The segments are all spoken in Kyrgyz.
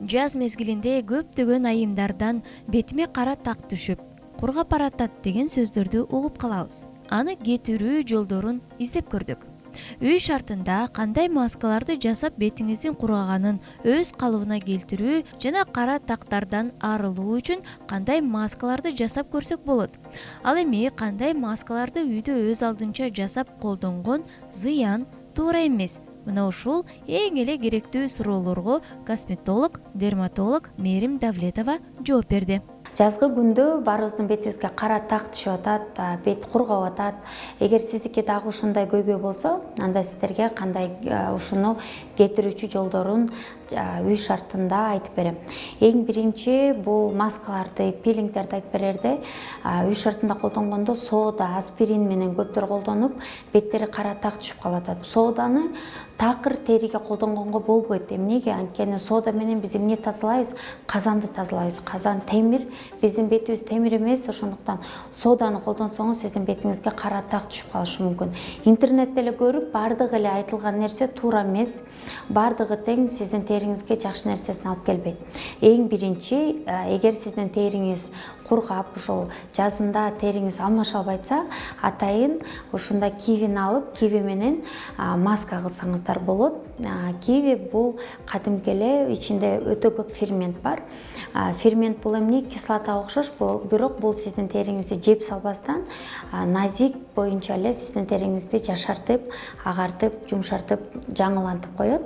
Жаз мезгилинде көптөгөн айымдардан бетиме кара так түшүп, кургап баратат деген сөздөрдү угуп калабыз. Аны кетирүү жолдорун издеп көрдүк. Үй шартында кандай маскаларды жасап бетиңиздин кургаганын өз калыбына келтирүү жана кара тактардан арылуу үчүн кандай маскаларды жасап көрсөк болот? Ал эми кандай маскаларды үйдө өз алдынча жасап колдонгон зыян, туура эмес? Мына ушул эң эле керектүү суроолорго косметолог, дерматолог Мээрим Давлетова жооп берди. Жазгы күндө баарыбыздын бетибизге кара так түшүп атат, бет кургап атат. Эгер сиздики дагы ушундай көйгөй болсо, анда сиздерге кандай ушуну кетирүүчү жолдорун үй шартында айтып берем. Эң биринчи бул маскаларды, пилингтерди айтып берерде, үй шартында колдонгондо сода, аспирин менен көптөр колдонуп, беттери кара так түшүп калып атат. Соданы такыр териге колдонгонго болбойт. Эмнеге? Анткени сода менен биз эмне тазалайбыз? Казанды тазалайбыз. Казан темир, биздин бетибиз темир эмес, ошондуктан соданы колдонсоңуз сиздин бетиңизге кара так түшүп калышы мүмкүн. Интернетте эле көрүп, бардыгы эле айтылган нерсе туура эмес. Бардыгы тең сиздин териңизге жакшы нерсесин алып келбейт. Эң биринчи, эгер сиздин териңиз кургап, ошол жазында териңиз алмаша албайса, атайын ушундай кивини алып, киви менен маска кылсаңыздар болот. Киви бул кадимки эле ичинде өтө көп фермент бар. Фермент бул эмне? Кислотага окшош, бирок бул сиздин териңизди жеп салбастан назик боюнча эле сиздин териңизди жашартып, агартып, жумшартып, жаңылантып коет.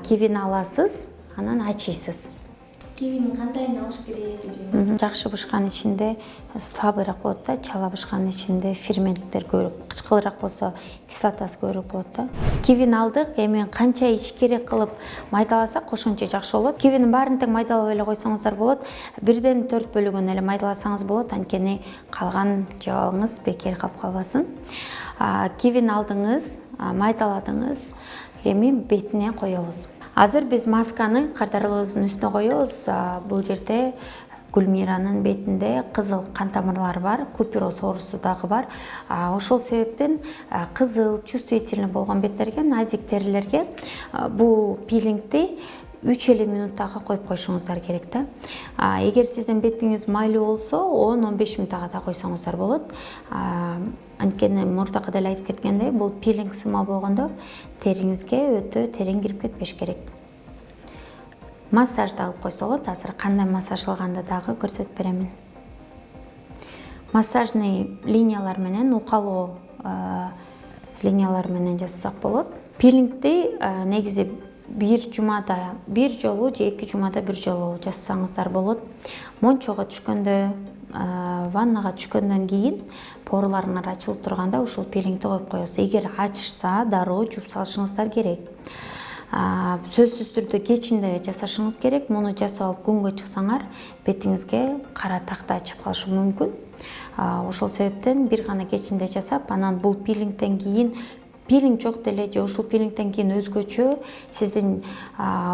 Кивини аласыз, анан ачыйсыз. Кивини кандайын алыш керек? Жакшы бышкан ичинде слабыйраак болот да, чала бышкан ичинде ферменттер көбүрөөк, кычкылыраак болсо кислотасы көбүрөөк болот да. Кивини алдык, эми канча ичкерек кылып майдаласак ошончо жакшы болот. Кивинин баарын тең майдалап эле койсоңуздар болот. 1/4 бөлүгүн эле майдаласаңыз болот, анткени калган жабыңыз бекер калып калбасын. Кивини алдыңыз, майдаладыңыз, эми бетине коебуз. Азыр биз масканы кардарларыбыздын үстүнө коебуз. Бул жерде Гүлмиранын бетинде кызыл кан тамырлары бар, купероз оорусу дагы бар. Ошол себептен кызыл, чувствительный болгон беттерге, назик терилерге бул пилингди 3 минут дагы коюп койушуңуздар керек да. Эгер сиздин бетиңиз майлуу болсо, 10-15 минут дагы койсоңуздар болот. Анткени мурдакы деле айтып кеткендей, бул пилинг сымал болгондо териңизге өтө терең кирип кетпеш керек. Массаж да кылып койсо болот. Азыр кандай массаж кылганды дагы көрсөтүп беремин. Массажный линиялар менен, укалоо линиялар менен жасасак болот. Пилингди негизи бир жумада бир жолу же 2 жумада бир жолу жасасаңыздар болот. Мончого түшкөндө, ваннага түшкөндөн кийин поруларыңар ачылып турганда ушул пилингди коюп коесуз. Эгер ачышса, дароо жууп салышыңыздар керек. Сөзсүз түрдө кечинде жасашыңыз керек. Муну жасап алып күнгө чыксаңар, бетиңизге кара такты ачып калышы мүмкүн. Ошол себептен бир гана кечинде жасап, анан бул пилингден кийин пилинг жок деле же ушул пилингден кийин өзгөчө сиздин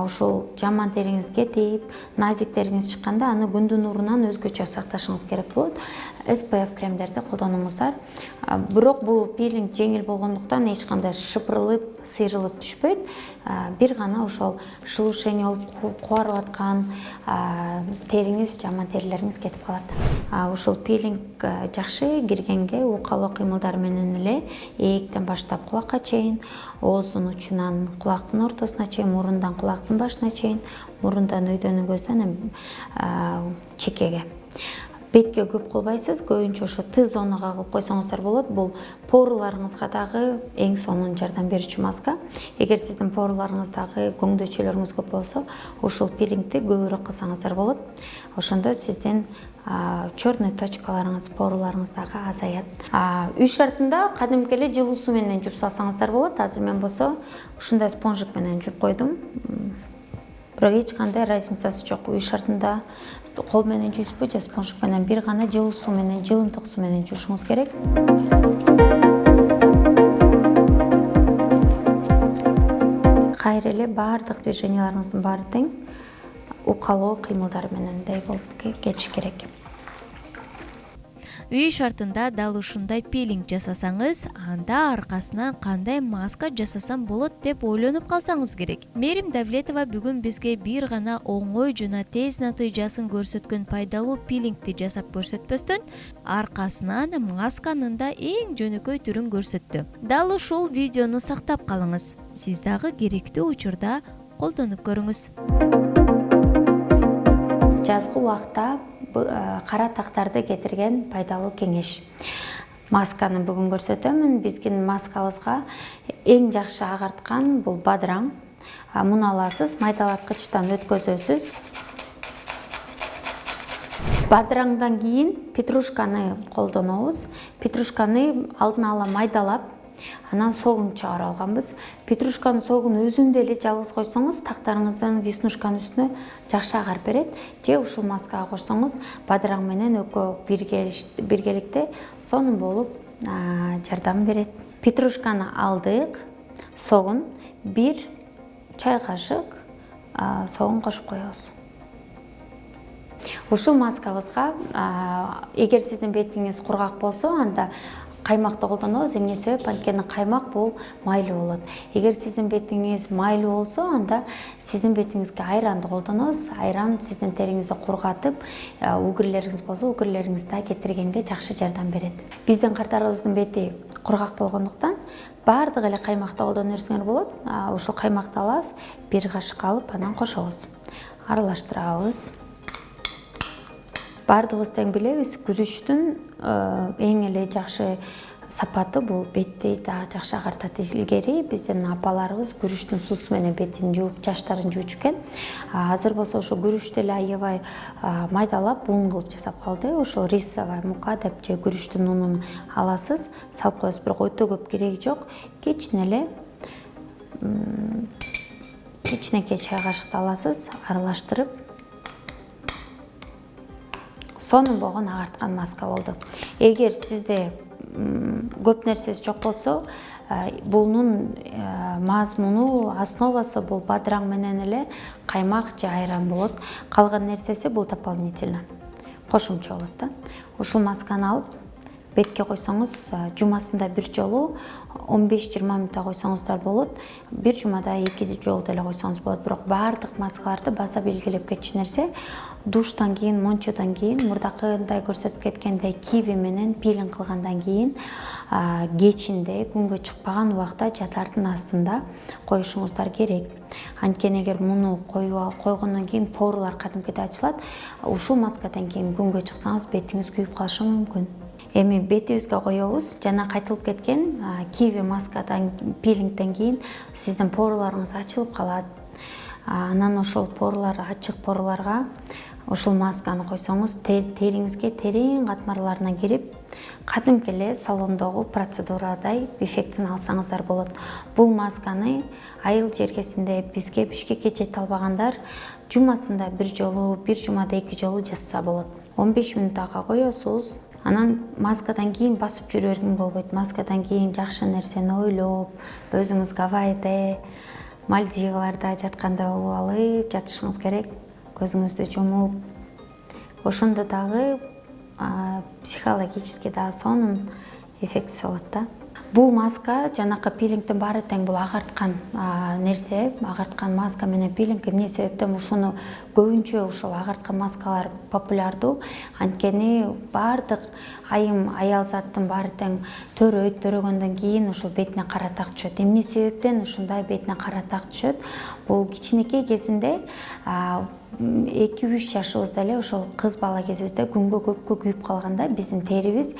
ушул жаман териңизге тийип, назик териңиз чыкканда аны күндүн нурунан өзгөчө сакташыңыз керек болот. SPF кремдерди колдонуңуздар. Бирок бул пилинг жеңил болгондуктан эч кандай шыпырылып, сыйрылып түшпөйт. Бир гана ошол шелушение болуп кубарып аткан териңиз, жаман терилериңиз кетип калат. Ушул пилинг жакшы киргенге укалоо кыймылдар менен эле ээктен баштап кулакка чейин, ооздун учунан кулактын ортосуна чейин, мурундан кулактын башына чейин, мурундан өйдөнүн көздөн чекеге. Бетке көп кылбайсыз, көбүнчө ошо Т зонага кылып койсоңуздар болот. Бул поруларыңызга дагы эң сонун жардам берүүчү маска. Эгер сиздин поруларыңыздагы көңдөчөлөрүңүз көп болсо, ушул пилингди көбүрөөк кылсаңыздар болот. Ошондо сиздин черный точкаларыңыз, поруларыңыз дагы азаят. Үй шартында кадимки эле жылуу суу менен жууп салсаңыздар болот. Азыр мен болсо ушундай спонжик менен жууп койдум. Бирок эч кандай разницасы жок. Үй шартында кол менен жуйсузбу же спонжик менен, бир гана жылуу суу менен, жылымтык суу менен жуушуңуз керек. Кайра эле баардык движенияларыңыздын баары тең укалоо кыймылдар менен болуп кетиш керек. Үй шартында дал ушундай пилинг жасасаңыз, анда аркасынан кандай маска жасасам болот деп ойлонуп калсаңыз керек. Мерим Давлетова бүгүн бизге бир гана оңой жана тез натыйжасын көрсөткөн пайдалуу пилингди жасап көрсөтпөстөн, аркасынан масканын да эң жөнөкөй түрүн көрсөттү. Дал ушул видеону сактап калыңыз. Сиз дагы керектүү учурда колдонуп көрүңүз. Жазгы убакта кара тактарды кетирген пайдалуу кеңеш. Масканы бүгүн көрсөтөмүн. Биздин маскабызга эң жакшы агарткан бул бадыраң. Муну аласыз, майдалаткычтан өткөзөсүз. Бадыраңдан кийин петрушканы колдонобуз. Петрушканы алдын ала майдалап, анан согун чыгарып алганбыз. Петрушканын согун өзүндө эле жалгыз койсоңуз, тактарыңыздан веснушканын үстүнө жакшы агарып берет. Же ушул маскага кошсоңуз, бадыраң менен экөө биргеликте сонун болуп жардам берет. Петрушканы алдык, согун 1 чай кашык согун кошуп коебуз. Ушул маскабызга эгер сиздин бетиңиз кургак болсо, анда каймакты колдонобуз. Эмне себеп? Анткени каймак бул майлуу болот. Эгер сиздин бетиңиз майлуу болсо, анда сиздин бетиңизге айранды колдонобуз. Айран сиздин териңизди кургатып, угирлериңиз болсо, угирлериңизди да кетиргенге жакшы жардам берет. Биздин карттарыбыздын бети кургак болгондуктан баардык эле каймакты колдоно берсеңер болот. Ушул каймакты алабыз, 1 кашык алып, анан кошобуз. Аралаштырабыз. Баардыгыбыз тең билебиз, күрүчтүн эң эле жакшы сапаты бул бетти да жакшы агартат. Илгери биздин апаларыбыз күрүчтүн суусу менен бетин жууп, жаштарын жуучу экен. Азыр болсо ошо күрүчтү эле аябай майдалап, ун кылып жасап калды. Ошо рисовая мука деп же күрүчтүн унун аласыз, салып коесуз. Бирок өтө көп кереги жок. Кичинекей чай кашыкты аласыз, аралаштырып, сонун болгон агарткан маска болду. Эгер сизде көп нерсеси жок болсо, бунун мазмуну, основасы бул бадыраң менен эле каймак же айран болот. Калган нерсеси бул дополнительно кошумча болот да. Ушул масканы алып бетке койсоңуз, жумасында бир жолу 15-20 мүнөттө койсоңуздар болот. Бир жумада 2 жолу деле койсоңуз болот. Бирок баардык маскаларды баса белгилеп кетчү нерсе, душтан кийин, мончодон кийин, мурдакындай көрсөтүп кеткендей киви менен пилинг кылгандан кийин кечинде күнгө чыкпаган убакта жатардын астында коюшуңуздар керек. Анткени эгер муну койгондон кийин порлар кадимкидей ачылат, ушул маскадан кийин күнгө чыксаңыз бетиңиз күйүп калышы мүмкүн. Эми бетибизге коебуз. Жана кайтылып кеткен киви маскадан, пилингден кийин сиздин порларыңыз ачылып калат. Анан ошол порлар, ачык порларга ушул масканы койсоңуз, териңизге терең катмарларына кирип, кадимки эле салондогу процедурадай эффектин алсаңыздар болот. Бул масканы айыл жергесинде бизге Бишкекке жете албагандар жумасында бир жолу, бир жумада 2 жолу жасаса болот. 15 мүнөттө коесуз. Анан маскадан кийин басып жүрө берген болбойт. Маскадан кийин жакшы нерсени ойлоп, өзүңүз Гавайде, Мальдиваларда жаткандай болуп алып жатышыңыз керек. Көзүңүздү жумуп, ошондо дагы психологически да сонун эффекти болот да. Бул маска жанакы пилингдин баары тең, бул агарткан нерсе, агарткан маска менен пилинг. Эмне себептен ушуну көбүнчө ушул агарткан маскалар популярдуу. Анткени баардык айым, аял заттын баары тең төрөйт, төрөгөндөн кийин ушул бетине кара так түшөт. Эмне себептен ушундай бетине кара так түшөт? Бул кичинекей кезинде 2-3 жашыбызда эле ошол кыз бала кезибизде күнгө көпкө күйүп калганда, биздин терибиз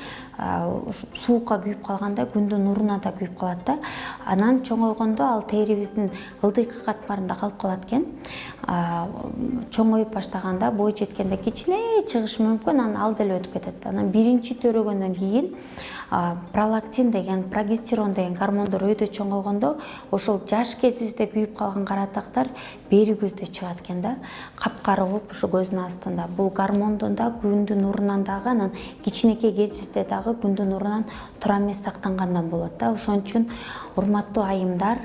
суукка күйүп калганда күндүн нуруна да күйүп калат да. Анан чоңойгондо ал терибиздин ылдыйкы катмарында калып калат экен. Чоңоюп баштаганда, бой жеткенде кичине чыгышы мүмкүн, анан ал деле өтүп кетет. Анан биринчи төрөгөндөн кийин пролактин деген, прогестерон деген гормондор өйдө чоңойгондо ошол жаш кезибизде күйүп калган каратактар бери көздө чыгат экен да. Капкара болуп ушу көздүн астында. Бул гормондон да, күндүн нурунан дагы, анан кичинекей кезибизде дагы күндүн нурунан тура эмес сактангандан болот да. Ошон үчүн урматтуу айымдар,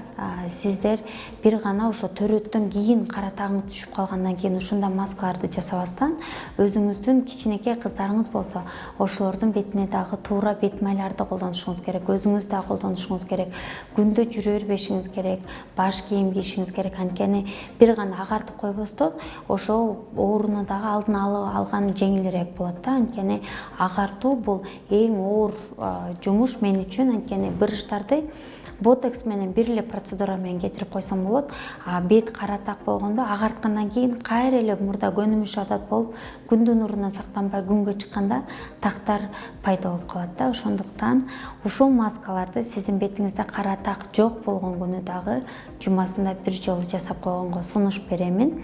сиздер бир гана ошо төрөттөн кийин кара тагыңыз түшүп калгандан кийин ушундай маскаларды жасабастан өзүңүз өзүңүздүн кичинекей кыздарыңыз болсо ошолордун бетине дагы туура бет майларды колдонушуңуз керек, өзүңүз да колдонушуңуз керек, күндө жүрө бербешиңиз керек, баш кийим кийишиңиз керек. Анткени бир гана агартып койбостон ошол ооруну дагы алдын алган жеңилирээк болот да. Анткени агартуу бул эң оор жумуш мен үчүн. Анткени брыштарды ботокс менен бир эле процедура менен кетирип койсоң болот. Бет кара так болгондо агарткандан кийин кайра эле мурда көнүмүш адат болуп, күндүн нурунан сактанбай күнгө чыкканда тактар пайда болуп калат да. Ошондуктан ушул маскаларды сиздин бетиңизде кара так жок болгон күнү дагы жумасында бир жолу жасап койгонго сунуш беремин.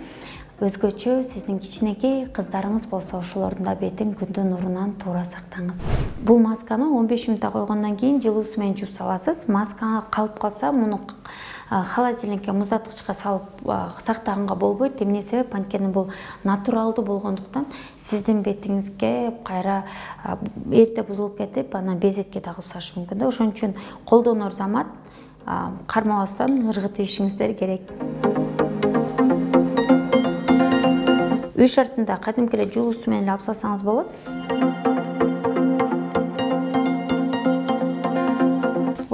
Өзгөчө сиздин кичинекей кыздарыңыз болсо ошолордун да бетин күндүн нурунан туура сактаңыз. Бул масканы 15 мүнөттө койгондон кийин жылуу суу менен жууп саласыз. Маска калып калса, муну холодильникке, муздаткычка салып сактаганга болбойт. Эмне себеп? Анткени бул натуралдуу болгондуктан сиздин бетиңизге кайра эрте бузулуп кетип, анан безетке тагып салышы мүмкүн да. Ошон үчүн колдонор замат кармабастан ыргытып ийишиңиздер керек. Үй шартында кадимки эле жылуу суу менен алып салсаңыз болот.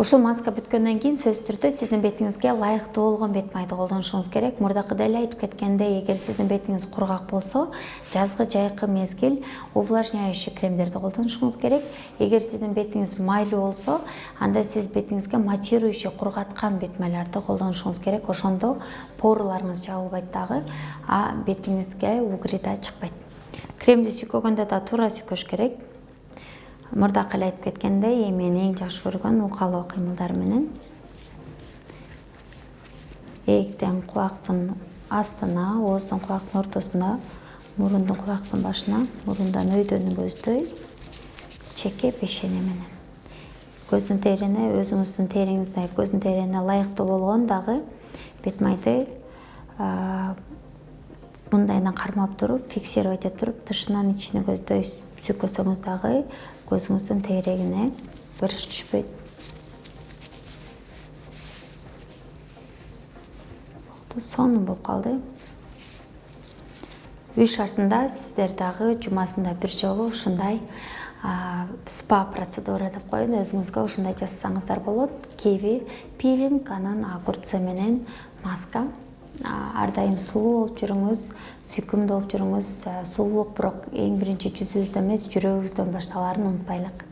Ушул маска бүткөндөн кийин сөзсүз түрдө сиздин бетиңизге ылайыктуу болгон бет майды колдонушуңуз керек. Мурдакыдай эле айтып кеткендей, эгер сиздин бетиңиз кургак болсо, жазгы жайкы мезгил увлажняющий кремдерди колдонушуңуз керек. Эгер сиздин бетиңиз майлуу болсо, анда сиз бетиңизге матирующий кургаткан бет майларды колдонушуңуз керек. Ошондо поруларыңыз жабылбайт дагы, бетиңизге угри да чыкпайт. Кремди сүйкөгөндө да туура сүйкөш керек. Мурдакы эле айтып кеткендей, мен эң жакшы көргөн укалоо кыймылдар менен ээктен кулактын астына, ооздун кулактын ортосуна, мурундун кулактын башына, мурундан өйдөнү көздөй, чеке бешене менен. Көздүн терине, өзүңүздүн териңизде көздүн терине ылайыктуу болгон дагы бет майды мындайынан кармап туруп, фиксировать этип туруп, тышынан ичине көздөй сүйкөсөңүз дагы көзүңүздүн тегерегине бырыш түшпөйт. Сонун болуп калды. Үй шартында сиздер дагы жумасында бир жолу ушундай спа процедура деп коеюн, өзүңүзгө ушундай жасасаңыздар болот. Киви, пилинг, анан огурцы менен маска. Ар дайым сулуу болуп жүрүңүз, сүйкүмдүү болуп жүрүңүз. Сулуулук бирок эң биринчи жүзүбүздөн эмес, жүрөгүбүздөн башталарын унутпайлык.